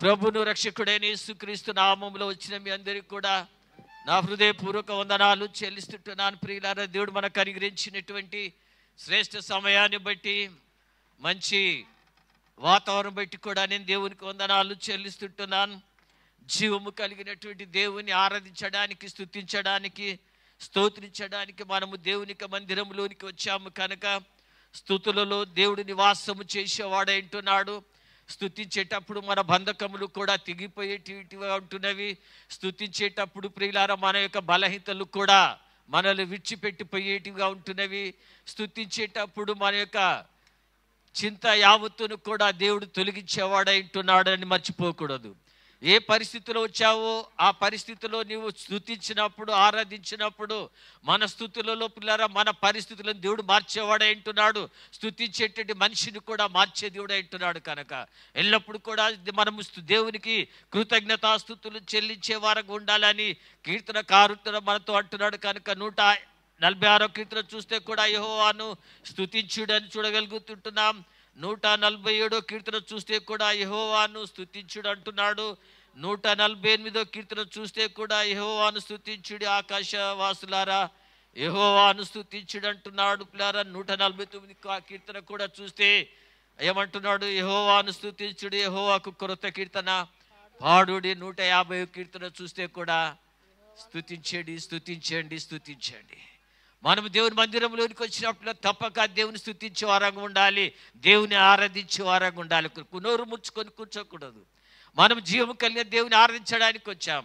ప్రభును రక్షకుడైన యేసుక్రీస్తు నామములో వచ్చిన మీ అందరికీ కూడా నా హృదయపూర్వక వందనాలు చెల్లిస్తుంటున్నాను. ప్రియులారా, దేవుడు మనకు అనుగ్రహించినటువంటి శ్రేష్ఠ సమయాన్ని బట్టి, మంచి వాతావరణం బట్టి కూడా నేను దేవునికి వందనాలు చెల్లిస్తుంటున్నాను. జీవము కలిగినటువంటి దేవుని ఆరాధించడానికి, స్తుతించడానికి, స్తోత్రించడానికి మనము దేవునికి మందిరంలోనికి వచ్చాము కనుక స్తుతులలో దేవుడు నివాసము చేసేవాడంటున్నాడు. స్తుతించేటప్పుడు మన బంధకములు కూడా తెగిపోయేటివిగా ఉంటున్నవి. స్తుతించేటప్పుడు ప్రియులారా మన యొక్క బలహీనతలు కూడా మనల్ని విడిచిపెట్టిపోయేటివిగా ఉంటున్నవి. స్తుతించేటప్పుడు మన యొక్క చింత యావత్తును కూడా దేవుడు తొలగించేవాడంటున్నాడు అని మర్చిపోకూడదు. ఏ పరిస్థితిలో వచ్చావో ఆ పరిస్థితిలో నీవు స్తుతించినప్పుడు, ఆరాధించినప్పుడు మన స్తుతులలో పిల్లరా మన పరిస్థితులను దేవుడు మార్చేవాడంటున్నాడు. స్తుతించేటువంటి మనిషిని కూడా మార్చే దేవుడు అంటున్నాడు. కనుక ఎల్లప్పుడు కూడా మనము దేవునికి కృతజ్ఞతాస్తుతులు చెల్లించే వారంగా ఉండాలని కీర్తనకారుడు మనతో అంటున్నాడు. కనుక 146వ కీర్తన చూస్తే కూడా యెహోవాను స్తుతించుడని చూడగలుగుతుంటున్నాం. 147వ కీర్తన చూస్తే కూడా యెహోవాను స్తుతించుడు అంటున్నాడు. 148వ కీర్తన చూస్తే కూడా యెహోవాను స్తుతించుడి ఆకాశవాసులారా, యెహోవాను స్తుతించుడు అంటున్నాడు. పిల్లారా 149వ కీర్తన కూడా చూస్తే ఏమంటున్నాడు? యెహోవాను స్తుతించుడి, యెహోవాకు క్రొత్త కీర్తన పాడుడి. 150వ కీర్తన చూస్తే కూడా స్తుతించండి, స్తుతించండి, స్తుతించండి. మనం దేవుని మందిరంలోనికి వచ్చినప్పుడు తప్పక దేవుని స్తుతించే వారంగా ఉండాలి, దేవుని ఆరాధించే వారంగా ఉండాలి. నోరు ముచ్చుకొని కూర్చోకూడదు. మనం జీవం కలిగిన దేవుని ఆరాధించడానికి వచ్చాం.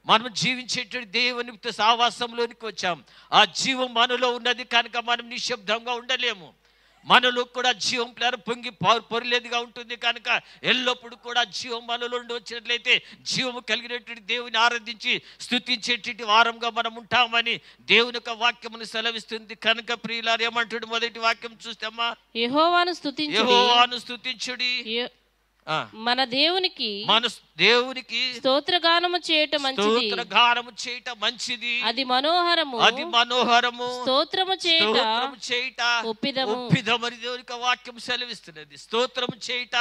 మనం జీవించేటువంటి దేవుని సావాసంలోనికి వచ్చాం. ఆ జీవం మనలో ఉన్నది కనుక మనం నిశ్శబ్దంగా ఉండలేము. మనలో కూడా జీవం పొంగి పొరలేదుగా ఉంటుంది కనుక ఎల్లప్పుడు కూడా జీవం మనలో ఉండి వచ్చినట్లయితే జీవము కలిగినటువంటి దేవుని ఆరాధించి స్తుతించేటువంటి వారంగా మనం ఉంటామని దేవుని యొక్క వాక్యమును సెలవిస్తుంది. కనుక ప్రియులారు ఏమంటాడు? మొదటి వాక్యం చూస్తామా? యెహోవాను స్తుతించుడి, మన దేవునికి స్తోత్రగానము చేయటం మంచిది, అది మనోహరము, స్తోత్రము చేయుట ఒప్పిదమని దేవునికి వాక్యం సెలవిస్తున్నది. స్తోత్రము చేయుట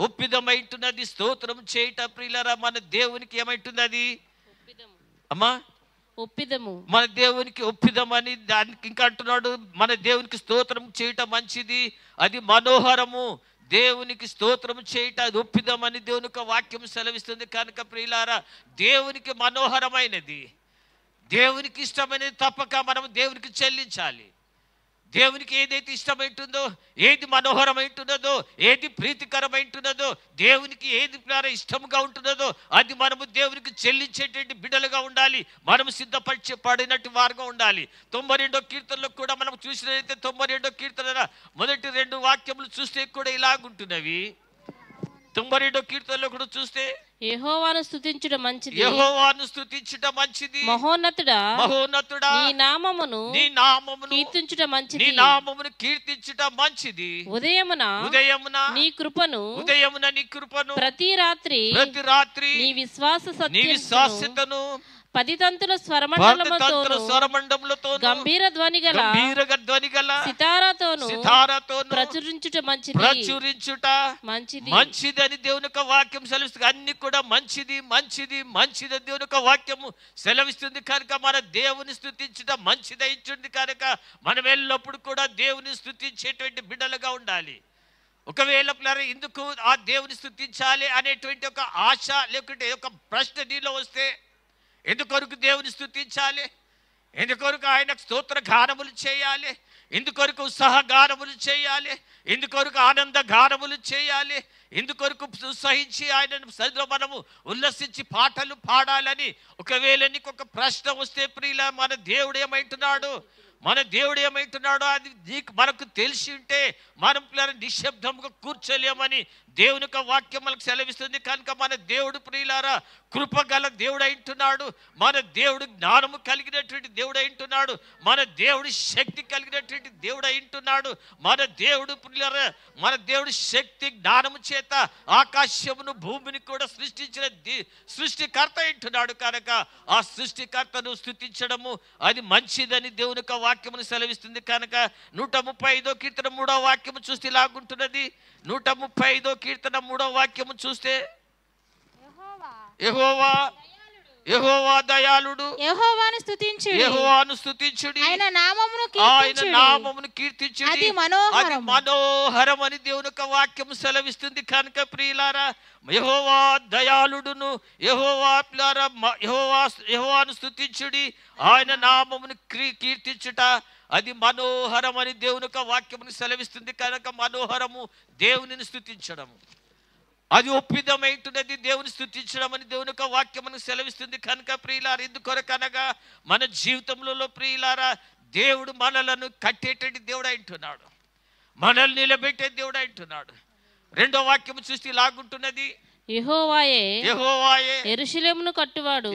ఒప్పిదమైంటున్నది. స్తోత్రము చేయుట ప్రియులారా మన దేవునికి ఏమైంటున్నది అమ్మా? ఒప్పిదము. మన దేవునికి ఒప్పిదమని దానికి ఇంకా అంటున్నాడు. మన దేవునికి స్తోత్రం చేయటం మంచిది, అది మనోహరము. దేవునికి స్తోత్రం చేయట అది ఒప్పిదమని దేవుని యొక్క వాక్యం సెలవిస్తుంది. కనుక ప్రియులారా దేవునికి మనోహరమైనది, దేవునికి ఇష్టమైనది తప్పక మనం దేవునికి చెల్లించాలి. దేవునికి ఏదైతే ఇష్టమైంటుందో, ఏది మనోహరమైంటున్నదో, ఏది ప్రీతికరమైంటున్నదో, దేవునికి ఏది ఇష్టముగా ఉంటున్నదో అది మనము దేవునికి చెల్లించేటువంటి బిడ్డలుగా ఉండాలి. మనము సిద్ధపడినట్టు వారుగా ఉండాలి. 92వ కీర్తనలో కూడా మనం చూసినట్లయితే 92వ కీర్తన మొదటి 2 వాక్యములు చూస్తే కూడా ఇలాగుంటున్నవి. 92వ కీర్తనలో కూడా చూస్తే యెహోవాను స్తుతించుట మంచిది, మహోన్నతుడా నీ నామమును కీర్తించుట కీర్తించుట మంచిది. ఉదయమున నీ కృపను ప్రతి రాత్రి నీ విశ్వాస సత్యమును 10 తంతుల స్వరమండలములతో గంభీర ధ్వని గల సితారాతోను ప్రచురించుట మంచిది అని దేవుని యొక్క వాక్యం సెలవిస్తుంది. అన్ని కూడా మంచిది దేవుని యొక్క వాక్యము సెలవిస్తుంది. కనుక మన దేవుని స్తుతించుట మంచిది ఇచ్చింది కనుక మనం ఎల్లప్పుడు కూడా దేవుని స్తుతించేటువంటి బిడ్డలుగా ఉండాలి. ఒకవేళ ఎందుకు ఆ దేవుని స్తుతించాలి అనేటువంటి ఒక ఆశ లేకుంటే ఒక ప్రశ్న నీలో వస్తే, ఎందుకొరకు దేవుని స్తుతించాలి, ఎందుకొరకు ఆయనకు స్తోత్ర గానములు చేయాలి, ఎందుకొరకు ఉత్సాహ గానములు చేయాలి, ఎందుకొరకు ఆనంద గానములు చేయాలి, ఎందుకొరకు ఉత్సహించి ఆయన సన్నిధిలో మనము ఉల్లసించి పాటలు పాడాలని ఒకవేళ నీకు ఒక ప్రశ్న వస్తే ప్రియుల మన దేవుడు ఏమంటున్నాడు అది మనకు తెలిసి ఉంటే మనం నిశ్శబ్దంగా కూర్చోలేమని దేవుని యొక్క వాక్యం మనకు సెలవిస్తుంది. కనుక మన దేవుడు ప్రియులారా కృపగల దేవుడు అంటున్నాడు. మన దేవుడు జ్ఞానము కలిగినటువంటి దేవుడు అంటున్నాడు. మన దేవుడు శక్తి కలిగినటువంటి దేవుడు అంటున్నాడు. మన దేవుడు ప్రియులారా మన దేవుడు శక్తి జ్ఞానము చేత ఆకాశమును భూమిని కూడా సృష్టించిన సృష్టికర్త అంటున్నాడు. కనుక ఆ సృష్టికర్తను స్తుతించడము అది మంచిదని దేవుని యొక్క వాక్యమును సెలవిస్తుంది. కనుక 135వ కీర్తన 3వ వాక్యము చూస్తే ఇలాగుంటున్నది. 135వ కీర్తన 3వ వాక్యము చూస్తే యెహోవా దయాళుడు, యెహోవాను స్తుతించుడి, ఆయన నామమును కీర్తించుడి, అది మనోహరం అని దేవుని యొక్క వాక్యం సెలవిస్తుంది. కనుక ప్రియులారా, యెహోవా దయాళుడును, యెహోవాను స్తుతించుడి, ఆయన నామమును కీర్తించుట అది మనోహరం అని దేవుని యొక్క వాక్యమును సెలవిస్తుంది. కనుక మనోహరము దేవునిని స్తుతించడము, అది ఒప్పిదమైంటున్నది దేవుని స్తుతించడం అని దేవుని యొక్క వాక్యమును సెలవిస్తుంది. కనుక ప్రియులారా, ఎందుకొరకనగా మన జీవితంలో ప్రియులారా, దేవుడు మనలను కట్టేటటువంటి దేవుడు అంటున్నాడు, మనల్ని నిలబెట్టే దేవుడు అంటున్నాడు. రెండో వాక్యము చూస్తే ఇలాగుంటున్నది, యెహోవాయే యెరూషలేమును కట్టువాడు,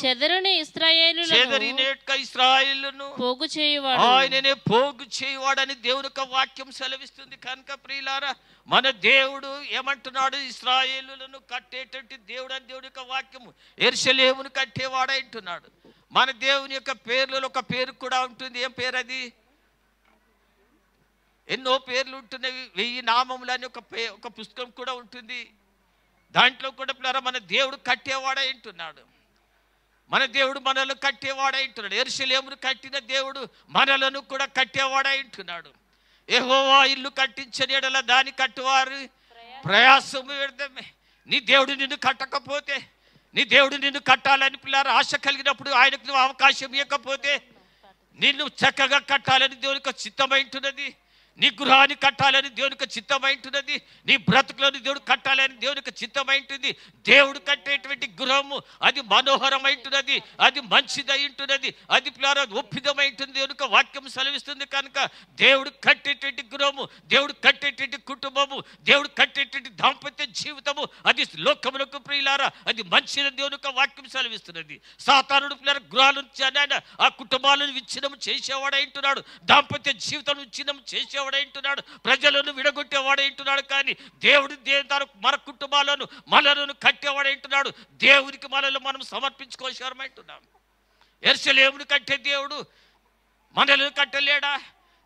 చెదరని ఇశ్రాయేలును పోగు చేయువాడు, ఆయననే పోగు చేయువాడని దేవుని యొక్క వాక్యం సెలవిస్తుంది. కనుక ప్రియులారా, మన దేవుడు ఏమంటున్నాడు? ఇశ్రాయేలులను కట్టేటట్టు దేవుడు అని దేవుని యొక్క వాక్యము యెరూషలేమును కట్టేవాడు అంటున్నాడు. మన దేవుని యొక్క పేర్లలో ఒక పేరు కూడా ఉంటుంది. ఏం పేరు అది? ఎన్నో పేర్లు ఉంటున్నవి. 1000 నామములు అని ఒక పుస్తకం కూడా ఉంటుంది. దాంట్లో కూడా మన దేవుడు కట్టేవాడే అంటున్నాడు. మన దేవుడు మనల్ని కట్టేవాడే అంటున్నాడు. యెరూషలేమును కట్టిన దేవుడు మనలను కూడా కట్టేవాడే అంటున్నాడు. యెహోవా ఇల్లు కట్టించని ఎడల దాని కట్టువారు ప్రయాసము వ్యర్థమే. నీ దేవుడు నిన్ను కట్టకపోతే, నీ దేవుడు నిన్ను కట్టాలని పిల్లలు ఆశ కలిగినప్పుడు ఆయనకు నువ్వు అవకాశం ఇవ్వకపోతే, నిన్ను చక్కగా కట్టాలని దేవునికి చిత్తమైంటున్నది. నీ గృహాన్ని కట్టాలని దేవునికి చిత్తమైంటున్నది. నీ బ్రతుకులను దేవుడు కట్టాలని దేవునికి చిత్తమైంటుంది. దేవుడు కట్టేటువంటి గృహము అది మనోహరమైంటున్నది, అది మంచిదైంటున్నది, అది ఒప్పిదమైంటుంది. దేవునికి వాక్యం సెలవిస్తుంది. కనుక దేవుడు కట్టేటువంటి గృహము, దేవుడు కట్టేటువంటి కుటుంబము, దేవుడు కట్టేటువంటి దాంపత్య జీవితము అది లోకములకు ప్రియులారా అది మంచిదని దేవునికి వాక్యం సెలవిస్తున్నది. సాతానుడు పిల్లల గృహాలను ఆ కుటుంబాలను విచ్ఛిన్నం చేసేవాడైంటున్నాడు, దాంపత్య జీవితం విచ్ఛిన్నం చేసేవాడైంటున్నాడు, ప్రజలను విడగొట్టేవాడైంటున్నాడు. కానీ దేవుడు మన కుటుంబాలను మనలను కట్టేవాడైంటున్నాడు. దేవునికి మనల్ని మనం సమర్పించుకోవసరమైంటున్నాం. యెరూషలేమును కట్టే దేవుడు మనలను కట్టలేడా?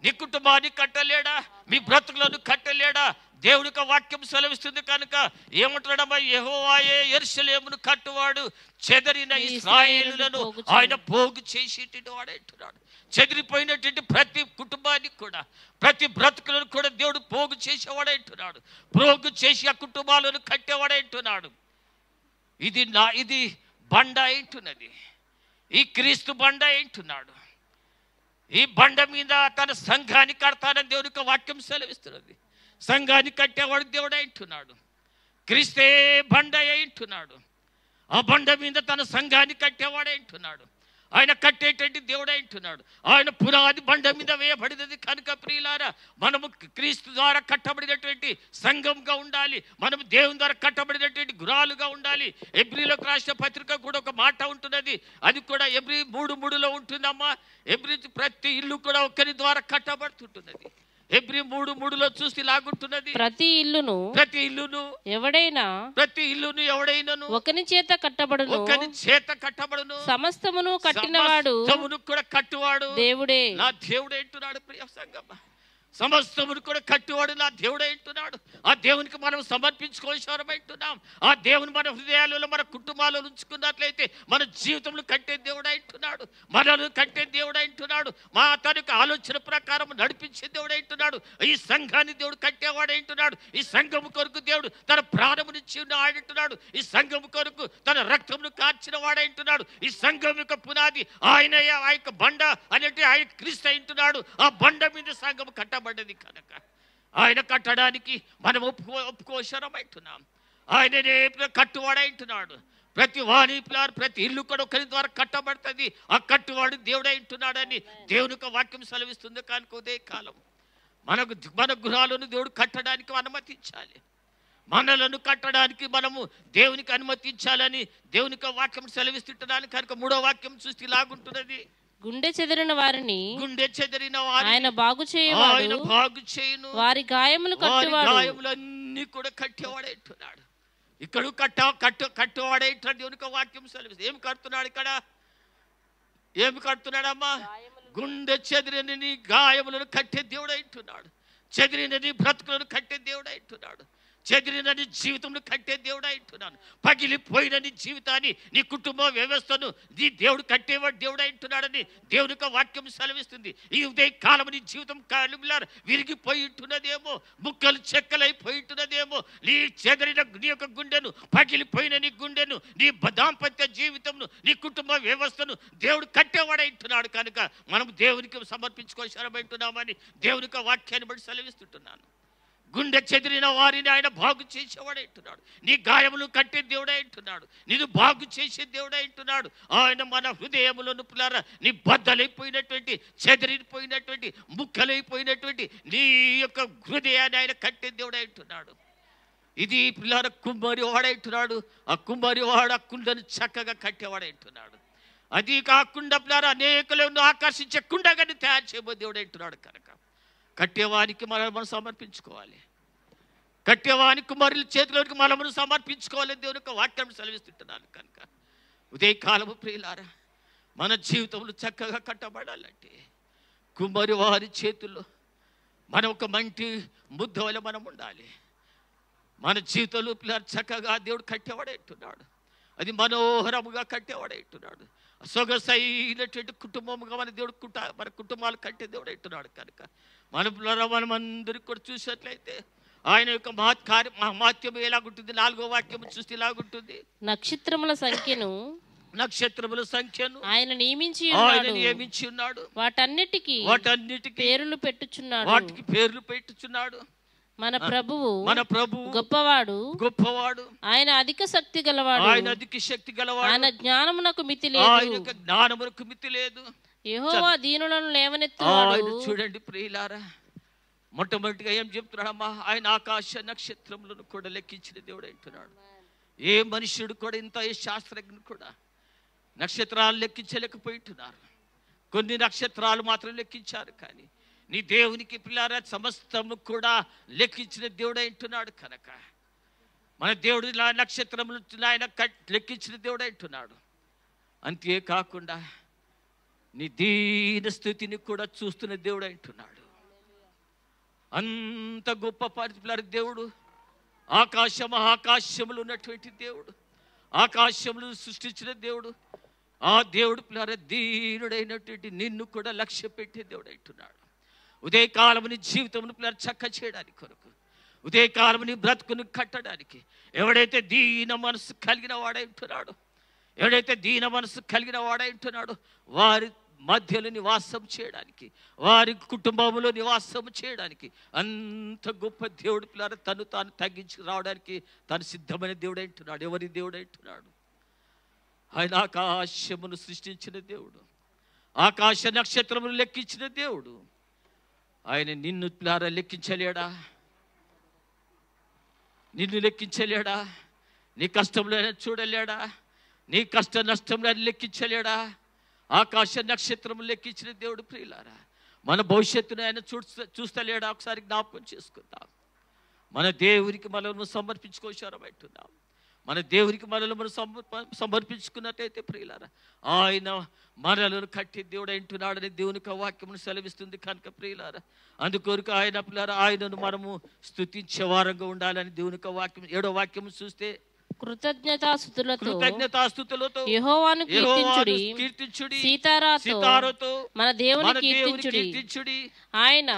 నీ కుటుంబాన్ని కట్టలేడా? మీ బ్రతుకులను కట్టలేడా? దేవునికి వాక్యం సెలవిస్తుంది. కనుక ఏమంటున్నాడమ్మా? యెహోవాయే యెరూషలేమును కట్టువాడు, చెదరిన ఇశ్రాయేలులను ఆయన పోగు చేసేటువంటి వాడు అంటున్నాడు. చెదిరిపోయినటువంటి ప్రతి కుటుంబానికి కూడా, ప్రతి బ్రతుకులను కూడా దేవుడు పోగు చేసేవాడు అంటున్నాడు. పోగు చేసి ఆ కుటుంబాలను కట్టేవాడు అంటున్నాడు. ఇది బండ అంటున్నది, ఈ క్రీస్తు బండ అంటున్నాడు. ఈ బండ మీద తన సంఘాన్ని కడతానని దేవునికి వాక్యం సెలవిస్తున్నది. సంఘాన్ని కట్టేవాడు దేవుడు అంటున్నాడు. క్రీస్తే బండ అంటున్నాడు. ఆ బండ మీద తన సంఘాన్ని కట్టేవాడు అంటున్నాడు. ఆయన కట్టేటువంటి దేవుడు అంటున్నాడు. ఆయన పునాది బండ మీద వేయబడినది. కనుక ప్రియులారా, మనము క్రీస్తు ద్వారా కట్టబడినటువంటి సంఘంగా ఉండాలి. మనము దేవుని ద్వారా కట్టబడినటువంటి గృహాలుగా ఉండాలి. ఎబ్రీలకు రాసిన పత్రిక కూడా ఒక మాట ఉంటున్నది. అది కూడా ఎబ్రీ 3:3లో ఉంటుందమ్మా. ప్రతి ఇల్లు కూడా ఒకరి ద్వారా కట్టబడుతుంటున్నది. ఎబ్రీ 3:3లో చూసి లాగుంటున్నది. ప్రతి ఇల్లును ఎవడైనా ఒకని చేత కట్టబడును, సమస్తమును కట్టినవాడు కూడా కట్టువాడు దేవుడే. నా దేవుడే అంటున్నాడు. ప్రియ సంగమ, సమస్తమును కూడా కట్టువాడు నా దేవుడే అంటున్నాడు. ఆ దేవునికి మనం సమర్పించుకోవాల్సినాం. ఆ దేవుని మన హృదయాలలో, మన కుటుంబాలలో ఉంచుకున్నట్లయితే మన జీవితంలో కట్టే దేవుడు అంటున్నాడు. మనల్ని కట్టే దేవుడు అంటున్నాడు. మా తనకు ఆలోచన ప్రకారం నడిపించే దేవుడు అంటున్నాడు. ఈ సంఘాన్ని దేవుడు కట్టేవాడు అంటున్నాడు. ఈ సంఘము కొరకు దేవుడు తన ప్రాణమునిచ్చి ఆడుంటున్నాడు. ఈ సంఘము కొరకు తన రక్తమును కార్చిన వాడు అంటున్నాడు. ఈ సంఘం యొక్క పునాది ఆయన, ఆ యొక్క బండ అనేటి ఆయన క్రీస్తు అంటున్నాడు. ఆ బండ మీద సంఘము కట్టబడ్డది. కనుక ఆయన కట్టడానికి మనం ఒప్పుకోవసరమైంటున్నాం. ఆయననే కట్టువాడంటున్నాడు. ప్రతి వాణి ప్రతి ఇల్లు కూడా ఒకరి ద్వారా కట్టబడుతుంది. ఆ కట్టువాడు దేవుడే అంటున్నాడని దేవునికి వాక్యం సెలవిస్తుంది. కనుక ఉదయ కాలం మన గృహాలను దేవుడు కట్టడానికి అనుమతించాలి. మనలను కట్టడానికి మనము దేవునికి అనుమతించాలని దేవునికి వాక్యం సెలవిస్తుంటున్నాను. కనుక 3వ వాక్యం చూస్తే ఇలాగుంటున్నది. గుండె చెదిరిన వారిని ఆయన బాగు చేయును, వారి గాయములు గాయములన్నీ కూడా కట్టేవాడే అంటున్నాడు. ఇక్కడ కట్టేవాడే అంటున్నాడు. దేవునికి వాక్యం సెలవిస్తుంది. ఏమి కడుతున్నాడు ఇక్కడ? ఏమి కడుతున్నాడమ్మా? గుండె చెదిరిన నీ గాయములను కట్టే దేవుడు అంటున్నాడు. చెదిరినని బ్రతుకులను కట్టే దేవుడు అంటున్నాడు. చెదిరినని జీవితంలో కట్టే దేవుడు అంటున్నాను. పగిలిపోయినని జీవితాన్ని, నీ కుటుంబ వ్యవస్థను నీ దేవుడు కట్టేవాడు దేవుడు అంటున్నాడని దేవుని యొక్క వాక్యం సెలవిస్తుంది. ఈ ఉదయ కాలం నీ జీవితం కాలంలో విరిగిపోయి ఉంటున్నదేమో, ముక్కలు చెక్కలైపోయి ఉంటున్నదేమో. నీ చెదిరిన నీ యొక్క గుండెను, పగిలిపోయిన నీ గుండెను, నీ దాంపత్య జీవితంను, నీ కుటుంబ వ్యవస్థను దేవుడు కట్టేవాడు అంటున్నాడు. కనుక మనం దేవునికి సమర్పించుకోవాలంటున్నామని దేవుని యొక్క వాక్యాన్ని బట్టి సెలవిస్తుంటున్నాను. గుండె చెదిరిన వారిని ఆయన బాగు చేసేవాడు అంటున్నాడు. నీ గాయములు కట్టే దేవుడే అంటున్నాడు. నిన్ను బాగు చేసే దేవుడే అంటున్నాడు. ఆయన మన హృదయములను పిల్లరా, నీ బద్దలైపోయినటువంటి, చెదిరిపోయినటువంటి, ముక్కలైపోయినటువంటి నీ యొక్క హృదయాన్ని ఆయన కట్టే దేవుడే అంటున్నాడు. ఇది పిల్లర కుమ్మరి వాడంటున్నాడు. ఆ కుమ్మరి వాడు ఆ కుండను చక్కగా కట్టేవాడు అంటున్నాడు. అది కాకుండా పిల్లరా అనేకలను ఆకర్షించే కుండగాని తయారు చేయబోయే దేవుడు అంటున్నాడు. కనుక కట్టేవానికి మనం సమర్పించుకోవాలి. కట్టేవానికి కుమారుల చేతిలోనికి మనమును సమర్పించుకోవాలి. దేవుని యొక్క వాక్యం సెలవిస్తుంటున్నాను. కనుక ఉదయకాలము ప్రియులారా, మన జీవితంలో చక్కగా కట్టబడాలంటే కుమారి వారి చేతుల్లో మనం ఒక మంటి ముద్ద వల్ల మనం ఉండాలి. మన జీవితంలో పిల్లలు చక్కగా దేవుడు కట్టేవాడే అంటున్నాడు. అది మనోహరముగా కట్టేవాడే అంటున్నాడు. సొగసైనటువంటి కుటుంబముగా మన కుటుంబాలు కట్టే దేవుడు అంటున్నాడు. కనుక మనం అందరికి కూడా చూసినట్లయితే ఆయన యొక్క మహత్యం ఎలాగుంటుంది? 4వ వాక్యం చూస్తే ఇలాగుంటుంది. నక్షత్రముల సంఖ్యను ఆయన నియమించి ఉన్నాడు. వాటన్నిటికీ పేర్లు పెట్టుచున్నాడు. మన ప్రభువు గొప్పవాడు, ఆయన అధిక శక్తి గలవాడు. ఆయన జ్ఞానమునకు మితి లేదు. యెహోవా దీనులను లేవనెత్తువాడు. చూడండి ప్రియులారా, మొట్టమొదటిగా ఏం చెప్తున్నాడమ్మా? ఆయన ఆకాశ నక్షత్రములను కూడా లెక్కించిన దేవుడు అంటున్నాడు. ఏ మనుష్యుడు కూడా, ఇంత ఏ శాస్త్రజ్ఞుడు కూడా నక్షత్రాలు లెక్కించలేకపోయింటున్నారు. కొన్ని నక్షత్రాలు మాత్రం లెక్కించారు. కానీ నీ దేవునికి పిల్లారా సమస్తము కూడా లెక్కించిన దేవుడు అంటున్నాడు. కనుక మన దేవుడు నక్షత్రములు ఆయన లెక్కించిన దేవుడు అంటున్నాడు. అంతేకాకుండా నీ దీన స్థితిని కూడా చూస్తున్న దేవుడు అంటున్నాడు. అంత గొప్ప పరిపాలన దేవుడు, ఆకాశములు ఉన్నటువంటి దేవుడు, ఆకాశములు సృష్టించిన దేవుడు. ఆ దేవుడు పిల్లల దీనుడైనటువంటి నిన్ను కూడా లక్ష్య పెట్టే దేవుడు అంటున్నాడు. ఉదయకాలముని జీవితమును పిల్లలు చక్క చేయడానికి కొరకు, ఉదయకాలముని బ్రతుకును కట్టడానికి ఎవడైతే దీన మనసు కలిగిన వాడంటున్నాడు, వారి మధ్యలో నివాసం చేయడానికి, వారి కుటుంబంలో నివాసం చేయడానికి అంత గొప్ప దేవుడు పిల్లలు తను తాను తగ్గించి రావడానికి తను సిద్ధమైన దేవుడు అంటున్నాడు. ఎవరి దేవుడు అంటున్నాడు? ఆయన ఆకాశమును సృష్టించిన దేవుడు, ఆకాశ నక్షత్రమును లెక్కించిన దేవుడు. ఆయన నిన్ను పిల్లరా లెక్కించలేడా? నిన్ను లెక్కించలేడా? నీ కష్టంలో చూడలేడా? నీ కష్ట నష్టంలో లెక్కించలేడా? ఆకాశ నక్షత్రము లెక్కించిన దేవుడు. ప్రియులారా, మన భవిష్యత్తును ఆయన చూస్తలేడా? ఒకసారి జ్ఞాపకం చేసుకుందాం. మన దేవునికి మనల్ని సమర్పించుకోవచ్చున్నాం. మన దేవునికి మనల్ని సమర్పించుకున్నట్టయితే ప్రియులారా, ఆయన మనలను కట్టి దేవుడు అంటున్నాడని దేవుని వాక్యమును సెలవిస్తుంది. కనుక ప్రియులారా, అందుకొరకు ఆయన పిల్లారా ఆయనను మనము స్తుతించే వారంగా ఉండాలని దేవుని వాక్యం 7వ వాక్యము చూస్తే, కృతజ్ఞతాస్తుతులతో యెహోవాను కీర్తించుడి, సీతారాతో మన దేవుని కీర్తించుడి. ఆయన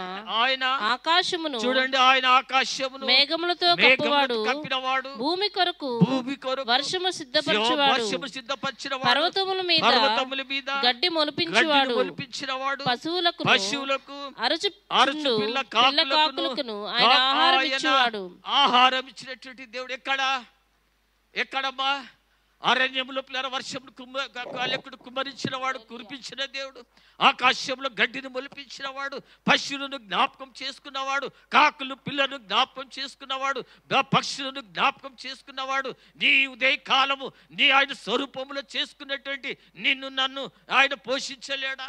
ఆకాశమును, చూడండి, ఆయన ఆకాశమును మేఘములతో కప్పినవాడు, భూమి కొరకు వర్షము సిద్ధపరచువాడు, పర్వతముల మీద గడ్డి మొలిపించువాడు, పశువులకు అరచు పిల్ల కాకులకు ఆయన ఆహారం ఇచ్చినటువంటి దేవుడు. ఎక్కడమ్మా? అరణ్యములో పిల్లల వర్షం కుమ్మరించిన వాడు, కురిపించిన దేవుడు. ఆకాశంలో గడ్డిని మొలిపించిన వాడు, పశువులను జ్ఞాపకం చేసుకున్నవాడు, కాకులు పిల్లను జ్ఞాపకం చేసుకున్నవాడు, పక్షులను జ్ఞాపకం చేసుకున్నవాడు. నీ ఉదయ కాలము నీ ఆయన స్వరూపములో చేసుకున్నటువంటి నిన్ను నన్ను ఆయన పోషించలేడా?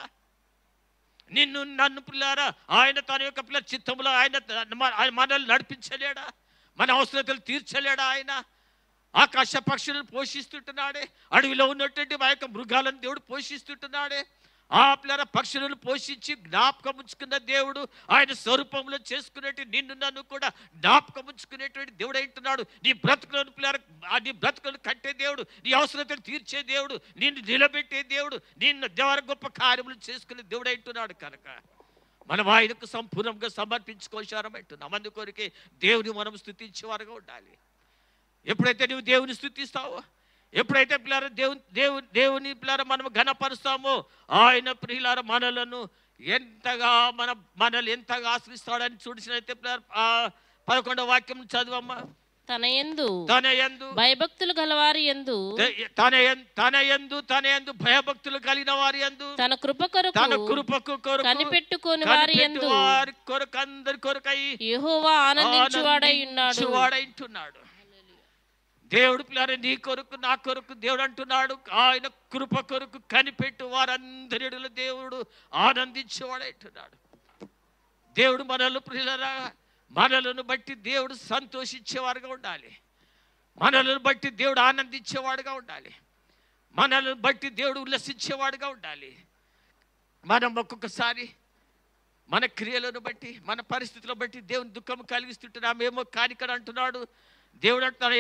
నిన్ను నన్ను పిల్లారా ఆయన తన యొక్క పిల్లల చిత్తములో ఆయన మనల్ని నడిపించలేడా? మన అవసరతలు తీర్చలేడా? ఆయన ఆకాశ పక్షులను పోషిస్తుంటున్నాడే, అడవిలో ఉన్నటువంటి మా యొక్క మృగాలను దేవుడు పోషిస్తుంటున్నాడే. ఆ పిల్లల పక్షులను పోషించి జ్ఞాపకం ఉంచుకున్న దేవుడు, ఆయన స్వరూపంలో చేసుకునేటి నిన్ను నన్ను కూడా జ్ఞాపకం ఉంచుకునేటువంటి దేవుడు అంటున్నాడు. నీ బ్రతుకులను పిల్లల నీ బ్రతుకులను కట్టే దేవుడు, నీ అవసరతను తీర్చే దేవుడు, నిన్ను నిలబెట్టే దేవుడు, నిన్ను దేవర గొప్ప కార్యములు చేసుకునే దేవుడు అంటున్నాడు. కనుక మనం ఆయనకు సంపూర్ణంగా సమర్పించుకోవాలంటున్నాం. అందుకొరకే దేవుని మనం స్తుతించేవారుగా ఉండాలి. ఎప్పుడైతే నువ్వు దేవుని స్తుతిస్తావో, ఎప్పుడైతే పిల్లల దేవుని పిల్లల మనం ఘనపరుస్తామో, ఆయన ప్రియులార మనలను ఎంతగా మనల్ని ఎంతగా ఆశ్రయిస్తాడని చూసినైతే 11వ వాక్యం చదువమ్మా. తన యందు భయభక్తులు గలవారి యందు తన యందు భయభక్తులు కలిగిన వారి యందు తన కృప కొరకు కనిపెట్టుకోని వారి యందు కొరకు అందరి కొరకై యెహోవా ఆనందించువాడై ఉన్నాడు. దేవుడు పిల్లలు నీ కొరకు నా కొరకు దేవుడు అంటున్నాడు. ఆయన కృప కొరకు కనిపెట్టు వారందరిలో దేవుడు ఆనందించేవాడంటున్నాడు. దేవుడు మనలను బట్టి దేవుడు సంతోషించేవారుగా ఉండాలి. మనలను బట్టి దేవుడు ఆనందించేవాడుగా ఉండాలి. మనలను బట్టి దేవుడు ఉల్లసించేవాడుగా ఉండాలి. మనం ఒక్కొక్కసారి మన క్రియలను బట్టి, మన పరిస్థితులను బట్టి దేవుని దుఃఖం కలిగిస్తుంటున్నామేమో. కానీ ఇక్కడ అంటున్నాడు దేవుడు తన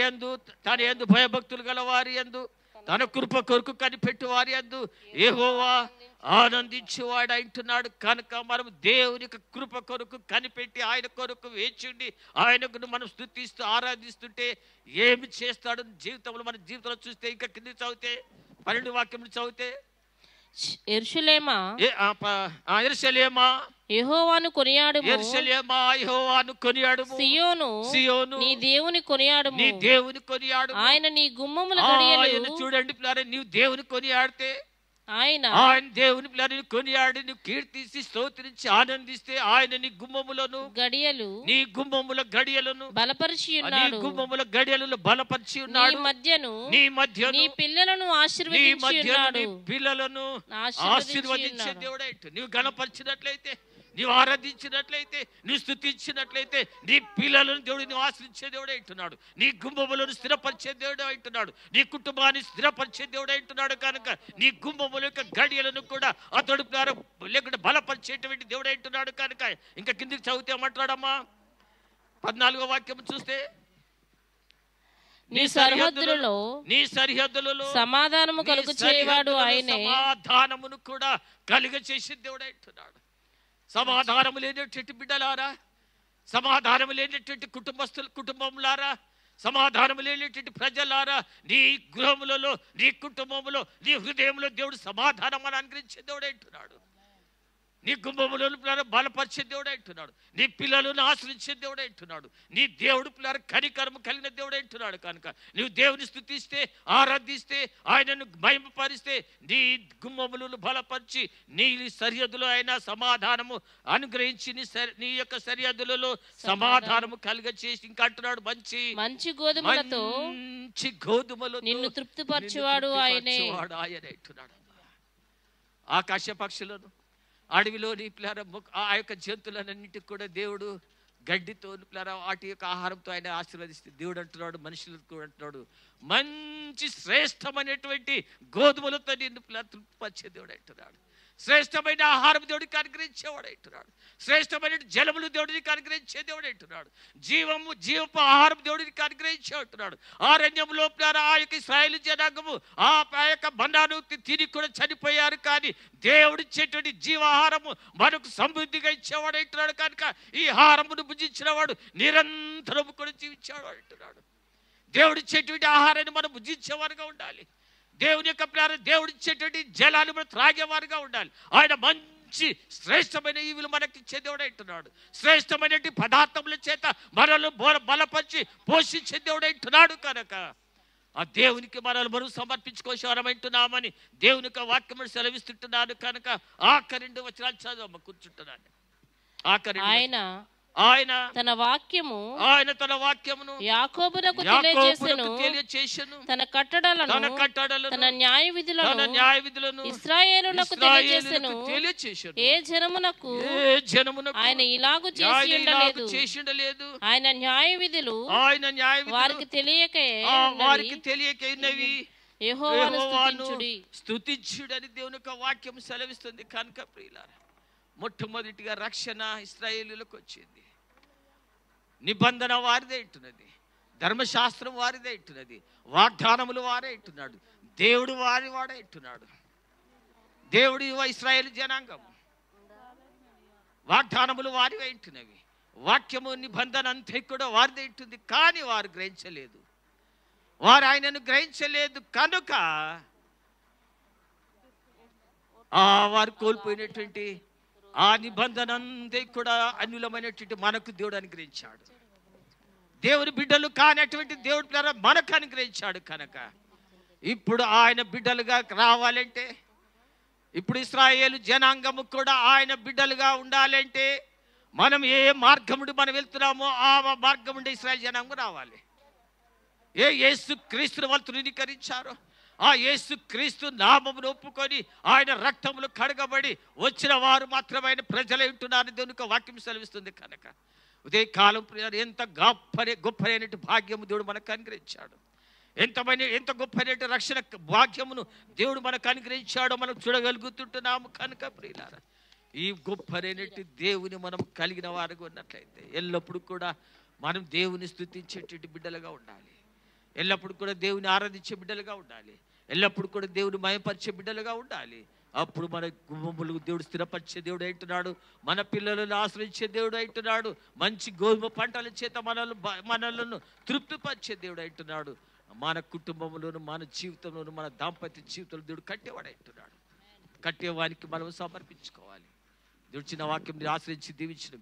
యందు భయభక్తులు గల వారి యందు తన కృప కొరకు కనిపెట్టు వారి యందు యెహోవా ఆనందించేవాడు అంటున్నాడు. కనుక మనం దేవుని కృప కొరకు కనిపెట్టి ఆయన కొరకు వేచిండి ఆయనకు మనం స్తుతిస్తూ ఆరాధిస్తుంటే ఏమి చేస్తాడు జీవితంలో. మన జీవితంలో చూస్తే ఇంకా కింద చదివితే 12 వాక్యం చదివితే, యెరూషలేమా యెహోవాను కొనియాడుము, సియోను నీ దేవుని కొనియాడుము, ఆయన నీ గుమ్మముల గడియలు. చూడండి పిల్లలు, నీవు దేవుని కొనియాడితే, ఆయన దేవుని పిల్లలని కొనియాడి నువ్వు కీర్తిసి స్తోత్రించి ఆనందిస్తే ఆయన నీ గుమ్మములను గడియలను బలపరిచి ఉన్నాడు. గుమ్మముల గడియలను బలపరిచి ఉన్నాడు. నీ మధ్యను నీ పిల్లలను ఆశీర్వదించి ఉన్నాడు. పిల్లలను ఆశీర్వదించే దేవుడే. నువ్వు గణపరిచినట్లయితే, నీవు ఆరాధించినట్లయితే, నువ్వు స్తుతించినట్లయితే నీ పిల్లలను దేవుడు నువ్వు ఆశ్రయించే దేవుడే అంటున్నాడు. నీ గుమ్మములను స్థిరపరిచే దేవుడే అంటున్నాడు. నీ కుటుంబాన్ని స్థిరపరిచే దేవుడే అంటున్నాడు. కనుక నీ గుమ్మముల యొక్క గడియలను కూడా అతడు లేకుండా బలపరిచేటువంటి దేవుడే అంటున్నాడు. కనుక ఇంకా కిందికి చదివితే ఏమంటాడమ్మా 14వ వాక్యం చూస్తే, నీ సరిహద్దులలో సమాధానము కలుగ చేయవాడు ఆయనే. సమాధానమును కూడా కలుగ చేసే దేవుడే అంటున్నాడు. సమాధానము లేనటువంటి బిడ్డలారా, సమాధానము లేనటువంటి కుటుంబంలారా, సమాధానము లేనటువంటి ప్రజలారా, నీ గృహములలో, నీ కుటుంబములో, నీ హృదయంలో దేవుడు సమాధానం అని అనుగ్రహించే దేవుడే అంటున్నాడు. నీ గుమ్మములను బలపరిచే దేవుడే అంటున్నాడు. నీ పిల్లలను ఆశ్రయించే దేవుడే అంటున్నాడు. నీ దేవుడు పిల్లలు కనికరము కలిగిన దేవుడే అంటున్నాడు. కనుక నువ్వు దేవుని స్తుతిస్తే, ఆరాధిస్తే, ఆయనను మహిమపరిస్తే నీ గుమ్మములను బలపరిచి నీ సరిహద్దులో అయినా సమాధానము అనుగ్రహించి నీ యొక్క సరిహద్దులలో సమాధానము కలిగచేసి ఇంకా అంటున్నాడు మంచి గోధుమలతో నిన్ను తృప్తిపరచువాడు ఆయనే అంటున్నాడు. ఆకాశ పక్షులను, అడవిలోని పిల్లర ఆ యొక్క జంతువులన్నింటికి కూడా దేవుడు గడ్డితో పిల్లర వాటి యొక్క ఆహారంతో ఆయన ఆశీర్వదిస్తే దేవుడు అంటున్నాడు, మనుషులకు కూడా అంటున్నాడు, మంచి శ్రేష్టమైనటువంటి గోధుమలతో నిన్ను పిల్లర తృప్తిపరిచే దేవుడు అంటున్నాడు. శ్రేష్టమైన ఆహారం దేవుడికి అనుగ్రహించేవాడు అంటున్నాడు. శ్రేష్టమైన జలములు దేవుడికి అనుగ్రహించే దేవుడు అంటున్నాడు. జీవపు ఆహారం దేవుడికి అనుగ్రహించే అంటున్నాడు. ఆరణ్యంలో ఆ యొక్క ఇశ్రాయేలు జనాంగము ఆ యొక్క బండాను తిని కూడా చనిపోయారు. కానీ దేవుడిచ్చేటువంటి జీవాహారము మనకు సమృద్ధిగా ఇచ్చేవాడు అంటున్నాడు. కనుక ఈ ఆహారమును భుజించిన వాడు నిరంతరము కూడా జీవించేవాడు అంటున్నాడు. దేవుడిచ్చేటువంటి ఆహారాన్ని మనం భుజించేవారుగా ఉండాలి. దేవుని యొక్క దేవుడిచ్చేటువంటి జలాలు మనం త్రాగేవారుగా ఉండాలి. ఆయన మంచి శ్రేష్టమైన ఈవులు మనకిచ్చే దేవుడు అంటున్నాడు. శ్రేష్టమైనటువంటి పదార్థముల చేత మనల్ని బలపరిచి పోషించే దేవుడు అంటున్నాడు. కనుక ఆ దేవునికి మనల్ని మనం సమర్పించుకోవాలంటున్నామని దేవుని యొక్క వాక్యము సెలవిస్తుంటున్నాను. కనుక ఆఖరి 2 వచనాలు చదవమ్మ, కూర్చుంటున్నాను. ఆయన తన వాక్యమును యాకోబునకు తెలియచేసెను. తన కట్టడలను తన న్యాయ విధులను ఇశ్రాయేలునకు తెలియచేసెను. ఏ జనమునకు ఆయన ఇలాగు చేసిండలేదు. ఆయన న్యాయ విధులు వారికి తెలియకైనవి. యెహోవాను యెహోవాను స్తుతించుడి. స్తుతించుడని దేవుని యొక్క వాక్యం సెలవిస్తుంది. కనుక ప్రియులారా, మొట్టమొదటిగా రక్షణ ఇశ్రాయేలీయులకు వచ్చింది. నిబంధన వారిదే ఇట్టున్నది, ధర్మశాస్త్రం వారిదే ఇట్టున్నది, వాగ్దానములు వారే ఇట్టున్నాడు, దేవుడు వాడే ఇట్టున్నాడు. దేవుడు ఇశ్రాయేలు జనాంగం, వాగ్దానములు వారివే ఇట్టున్నవి, వాక్యము నిబంధన అంతా కూడా వారిదే ఇట్టుంది. కానీ వారు గ్రహించలేదు, వారు ఆయనను గ్రహించలేదు. కనుక వారు కోల్పోయినటువంటి ఆ నిబంధన అంతా కూడా అన్యులమైనటువంటి మనకు దేవుడు అనుగ్రహించాడు. దేవుని బిడ్డలు కానటువంటి దేవుడి ద్వారా మనకు అనుగ్రహించాడు. కనుక ఇప్పుడు ఆయన బిడ్డలుగా రావాలంటే, ఇప్పుడు ఇశ్రాయేలు జనాంగము కూడా ఆయన బిడ్డలుగా ఉండాలంటే, మనం ఏ మార్గముడు మనం వెళ్తున్నామో ఆ మార్గముండి ఇశ్రాయేలు జనాంగం రావాలి. యేసు క్రీస్తుని వాళ్ళు తృణీకరించారో, ఆ యేసు క్రీస్తు నామమును ఒప్పుకొని ఆయన రక్తములు కడగబడి వచ్చిన వారు మాత్రమే ప్రజలే ఉంటున్నారని దేవునికి వాక్యం సెలవిస్తుంది. కనుక ఉదయ కాలం ఎంత గొప్పనైన భాగ్యము దేవుడు మనకు అనుగ్రహించాడు, ఎంత గొప్పనైన రక్షణ భాగ్యమును దేవుడు మనకు అనుగ్రహించాడో మనం చూడగలుగుతుంటున్నాము. కనుక ప్రియులారా, ఈ గొప్పనైనటువంటి దేవుని మనం కలిగిన వారుగా ఉన్నట్లయితే ఎల్లప్పుడూ కూడా మనం దేవుని స్తుతించేటువంటి బిడ్డలుగా ఉండాలి, ఎల్లప్పుడు కూడా దేవుని ఆరాధించే బిడ్డలుగా ఉండాలి, ఎల్లప్పుడు కూడా దేవుని మయపరిచే బిడ్డలుగా ఉండాలి. అప్పుడు మన గుమ్మములు దేవుడు స్థిరపరిచే దేవుడు అంటున్నాడు, మన పిల్లలను ఆశ్రయించే దేవుడు అంటున్నాడు, మంచి గోధుమ పంటల చేత మనలను తృప్తిపరిచే దేవుడు అంటున్నాడు. మన కుటుంబంలోను, మన జీవితంలోను, మన దాంపత్య జీవితంలో దేవుడు కట్టేవాడు అంటున్నాడు. కట్టేవానికి మనం సమర్పించుకోవాలి. దేవుడు చిన్న వాక్యం ఆశ్రయించి దీవించిన